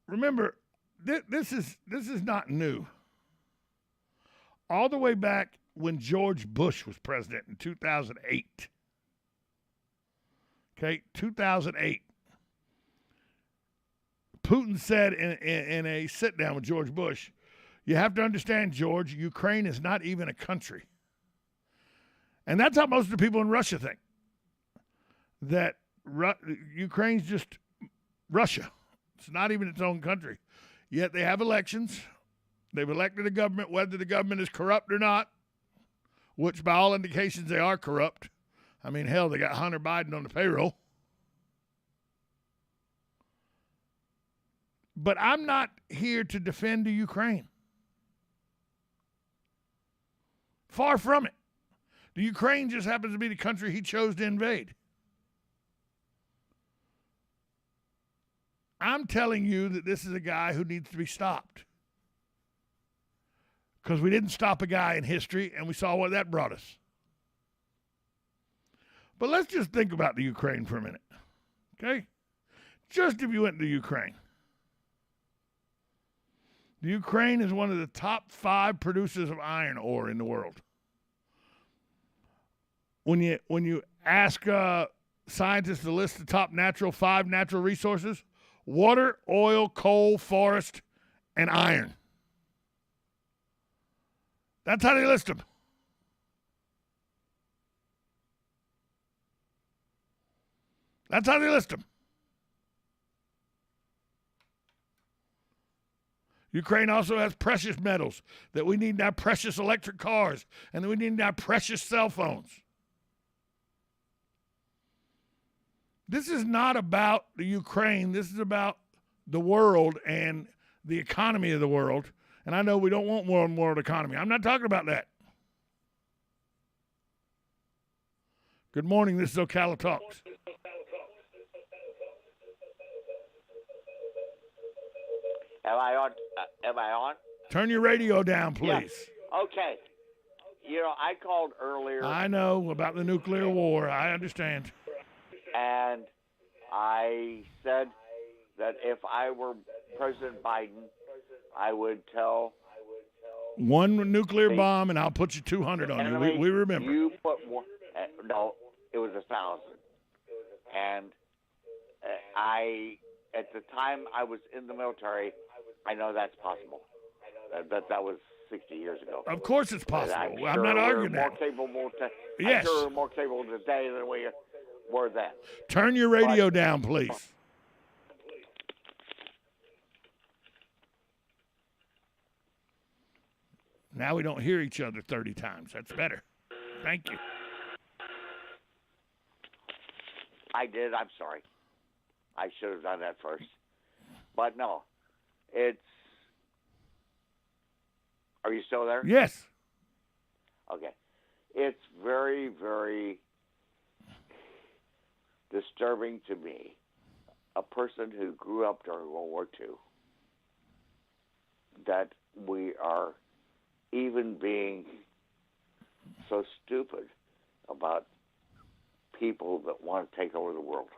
remember, this is not new. All the way back when George Bush was president in 2008. Okay, 2008. Putin said in a sit-down with George Bush, you have to understand, George, Ukraine is not even a country. And that's how most of the people in Russia think, that Ukraine's just Russia. It's not even its own country. Yet they have elections. They've elected a government, whether the government is corrupt or not, which by all indications they are corrupt. I mean, hell, they got Hunter Biden on the payroll. But I'm not here to defend the Ukraine. Far from it. The Ukraine just happens to be the country he chose to invade. I'm telling you that this is a guy who needs to be stopped. Because we didn't stop a guy in history, and we saw what that brought us. But let's just think about the Ukraine for a minute. Okay? Just if you went to Ukraine. The Ukraine is one of the top 5 producers of iron ore in the world. When you ask scientists to list the top 5 natural resources, water, oil, coal, forest, and iron. That's how they list them. That's how they list them. Ukraine also has precious metals that we need now, precious electric cars, and that we need now precious cell phones. This is not about the Ukraine. This is about the world and the economy of the world. And I know we don't want more and world economy. I'm not talking about that. Good morning. This is Ocala Talks. Am I on? Turn your radio down, please. Yeah. Okay. You know, I called earlier. I know about the nuclear war. I understand. And I said that if I were President Biden, I would tell one nuclear bomb, and I'll put you 200 on you. We remember. You put one. No, it was 1,000. And at the time I was in the military, I know that's possible. That was 60 years ago. Of course it's possible. I'm not arguing that. I'm sure we're more capable today than we were then. Turn your radio down, please. Now we don't hear each other 30 times. That's better. Thank you. I did. I'm sorry. I should have done that first. But no, are you still there? Yes. Okay. It's very, very disturbing to me, a person who grew up during World War II, that we are even being so stupid about people that want to take over the world.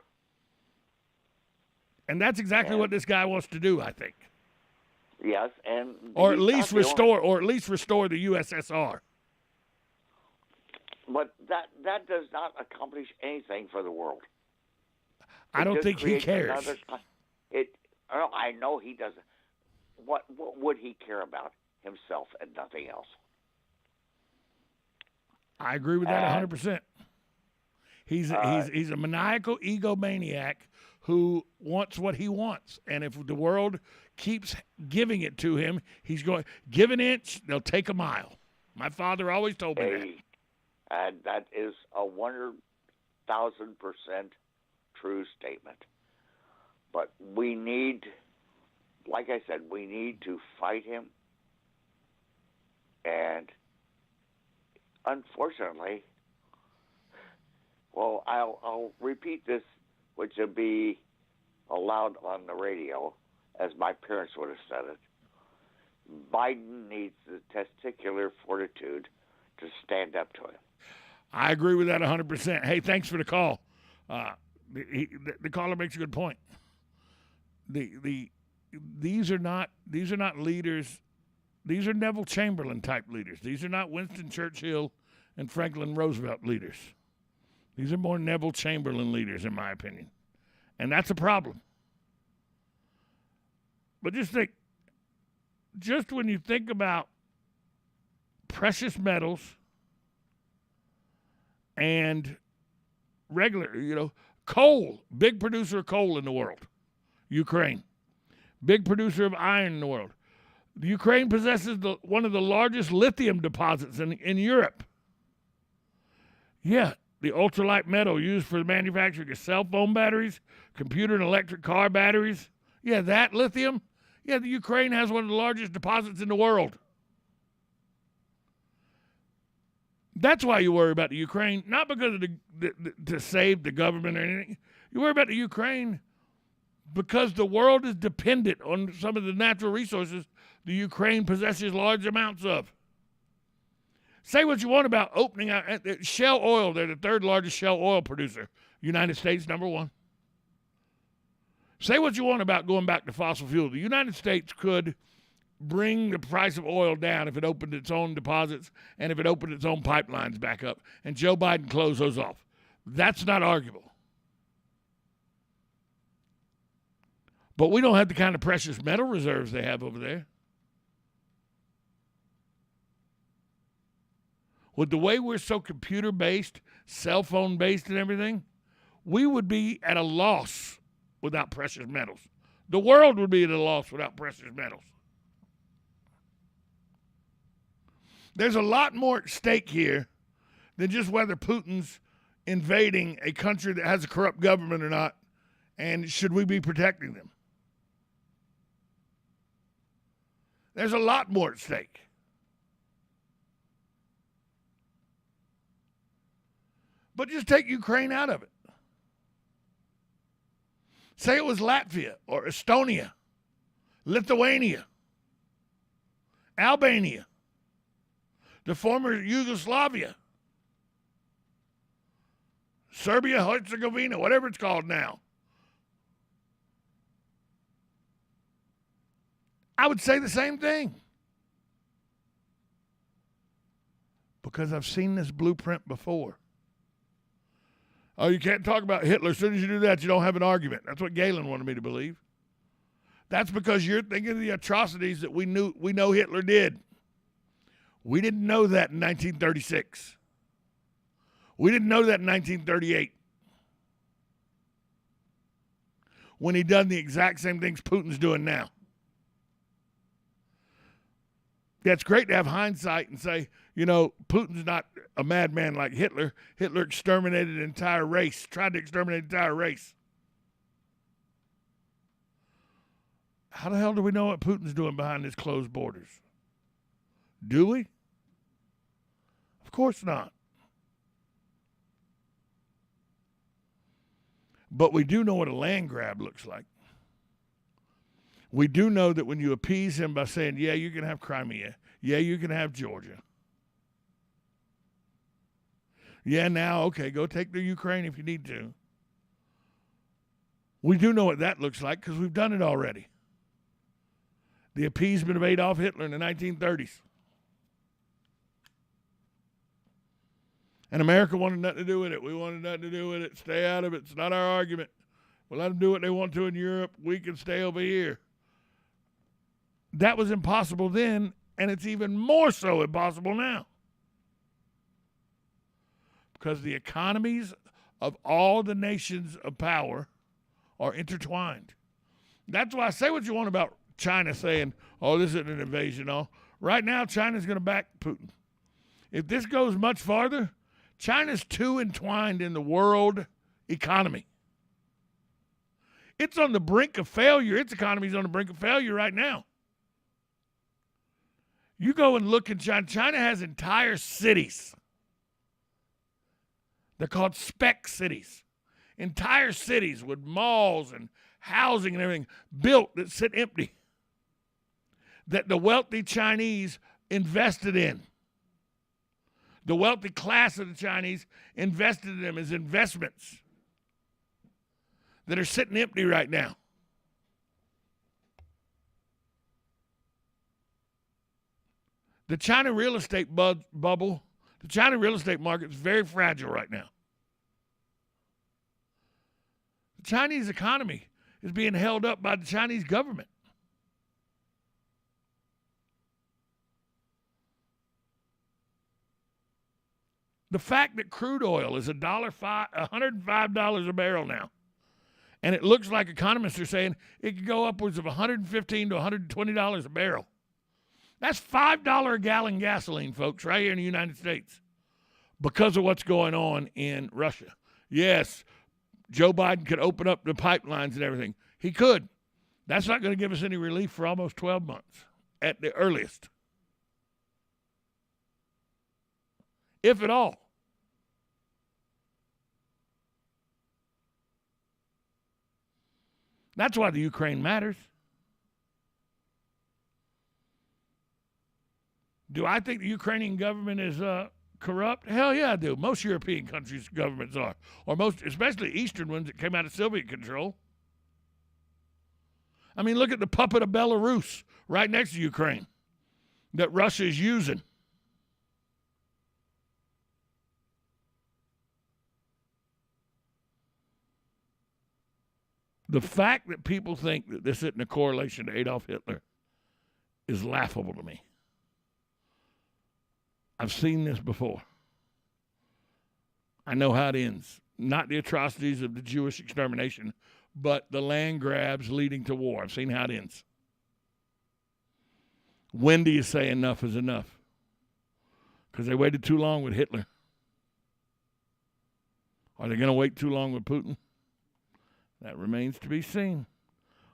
And that's exactly what this guy wants to do, I think. Yes, and or at least restore the USSR. But that does not accomplish anything for the world. I don't think he cares. I know he doesn't. What would he care about? Himself and nothing else. I agree with that 100%. He's a maniacal egomaniac who wants what he wants, and if the world keeps giving it to him, he's going give an inch, they'll take a mile. My father always told me that. And that is a 100,000% true statement. But we need, like I said, we need to fight him. And unfortunately, well, I'll repeat this, which will be allowed on the radio, as my parents would have said it. Biden needs the testicular fortitude to stand up to him. I agree with that 100%. Hey, thanks for the call. The caller makes a good point. The these are not leaders. These are Neville Chamberlain type leaders. These are not Winston Churchill and Franklin Roosevelt leaders. These are more Neville Chamberlain leaders, in my opinion. And that's a problem. But just when you think about precious metals and regular, coal, big producer of coal in the world, Ukraine. Big producer of iron in the world. The Ukraine possesses one of the largest lithium deposits in Europe. Yeah, the ultralight metal used for the manufacturing of cell phone batteries, computer and electric car batteries. Yeah, that lithium. Yeah, the Ukraine has one of the largest deposits in the world. That's why you worry about the Ukraine, not because of to save the government or anything. You worry about the Ukraine because the world is dependent on some of the natural resources the Ukraine possesses large amounts of. Say what you want about opening out Shell Oil. They're the third largest shell oil producer. United States, number one. Say what you want about going back to fossil fuel. The United States could bring the price of oil down if it opened its own deposits and if it opened its own pipelines back up, and Joe Biden closed those off. That's not arguable. But we don't have the kind of precious metal reserves they have over there. With the way we're so computer-based, cell phone-based and everything, we would be at a loss without precious metals. The world would be at a loss without precious metals. There's a lot more at stake here than just whether Putin's invading a country that has a corrupt government or not, and should we be protecting them. There's a lot more at stake. But just take Ukraine out of it. Say it was Latvia or Estonia, Lithuania, Albania, the former Yugoslavia, Serbia, Herzegovina, whatever it's called now. I would say the same thing. Because I've seen this blueprint before. Oh, you can't talk about Hitler. As soon as you do that, you don't have an argument. That's what Galen wanted me to believe. That's because you're thinking of the atrocities that we know Hitler did. We didn't know that in 1936. We didn't know that in 1938. When he done the exact same things Putin's doing now. Yeah, it's great to have hindsight and say, Putin's not a madman like Hitler. Hitler exterminated an entire race, tried to exterminate an entire race. How the hell do we know what Putin's doing behind his closed borders? Do we? Of course not. But we do know what a land grab looks like. We do know that when you appease him by saying, yeah, you can have Crimea. Yeah, you can have Georgia. Yeah, now, okay, go take the Ukraine if you need to. We do know what that looks like because we've done it already. The appeasement of Adolf Hitler in the 1930s. And America wanted nothing to do with it. We wanted nothing to do with it. Stay out of it. It's not our argument. We'll let them do what they want to in Europe. We can stay over here. That was impossible then, and it's even more so impossible now. Because the economies of all the nations of power are intertwined. That's why I say what you want about China saying, oh, this isn't an invasion. Oh, right now, China's going to back Putin. If this goes much farther, China's too entwined in the world economy. It's on the brink of failure. Its economy is on the brink of failure right now. You go and look at China. China has entire cities. They're called spec cities. Entire cities with malls and housing and everything built that sit empty. That the wealthy Chinese invested in. The wealthy class of the Chinese invested in them as investments that are sitting empty right now. The China real estate bubble, the China real estate market is very fragile right now. The Chinese economy is being held up by the Chinese government. The fact that crude oil is $105 a barrel now, and it looks like economists are saying it could go upwards of $115 to $120 a barrel. That's $5 a gallon gasoline, folks, right here in the United States, because of what's going on in Russia. Yes, Joe Biden could open up the pipelines and everything. He could. That's not going to give us any relief for almost 12 months at the earliest, if at all. That's why the Ukraine matters. Do I think the Ukrainian government is corrupt? Hell yeah, I do. Most European countries' governments are, or most, especially Eastern ones that came out of Soviet control. I mean, look at the puppet of Belarus right next to Ukraine that Russia is using. The fact that people think that this isn't a correlation to Adolf Hitler is laughable to me. I've seen this before. I know how it ends. Not the atrocities of the Jewish extermination, but the land grabs leading to war. I've seen how it ends. When do you say enough is enough? Because they waited too long with Hitler. Are they going to wait too long with Putin? That remains to be seen.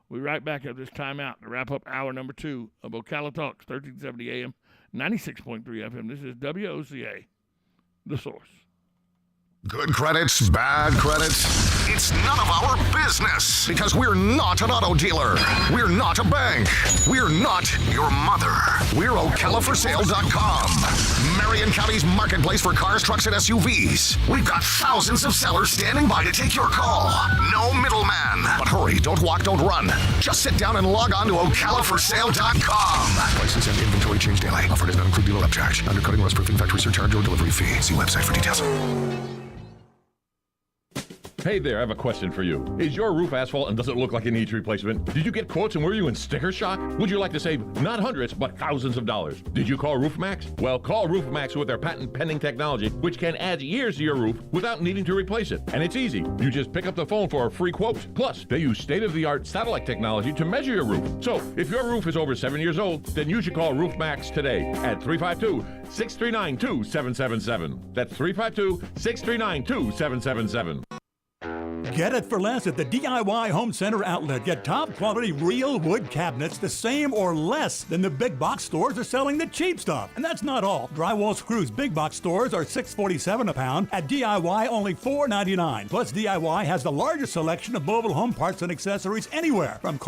We'll be right back at this timeout to wrap up hour number 2 of Ocala Talks, 1370 AM, 96.3 FM. This is WOCA, The Source. Good credits, bad credits. It's none of our business because we're not an auto dealer. We're not a bank. We're not your mother. We're OcalaForSale.com. Marion County's marketplace for cars, trucks, and SUVs. We've got thousands of sellers standing by to take your call. No middleman. But hurry, don't walk, don't run. Just sit down and log on to OcalaForSale.com. Prices and inventory change daily. Offer does not include dealer upcharge. Undercutting, rust proofing, factory surcharge, or delivery fee. See website for details. Hey there, I have a question for you. Is your roof asphalt and does it look like it needs replacement? Did you get quotes and were you in sticker shock? Would you like to save not hundreds, but thousands of dollars? Did you call RoofMax? Well, call RoofMax with their patent-pending technology, which can add years to your roof without needing to replace it. And it's easy. You just pick up the phone for a free quote. Plus, they use state-of-the-art satellite technology to measure your roof. So, if your roof is over 7 years old, then you should call RoofMax today at 352-639-2777. That's 352-639-2777. Get it for less at the DIY Home Center outlet. Get top quality real wood cabinets the same or less than the big box stores are selling the cheap stuff. And that's not all. Drywall screws big box stores are $6.47 a pound. At DIY only $4.99. Plus DIY has the largest selection of mobile home parts and accessories anywhere, from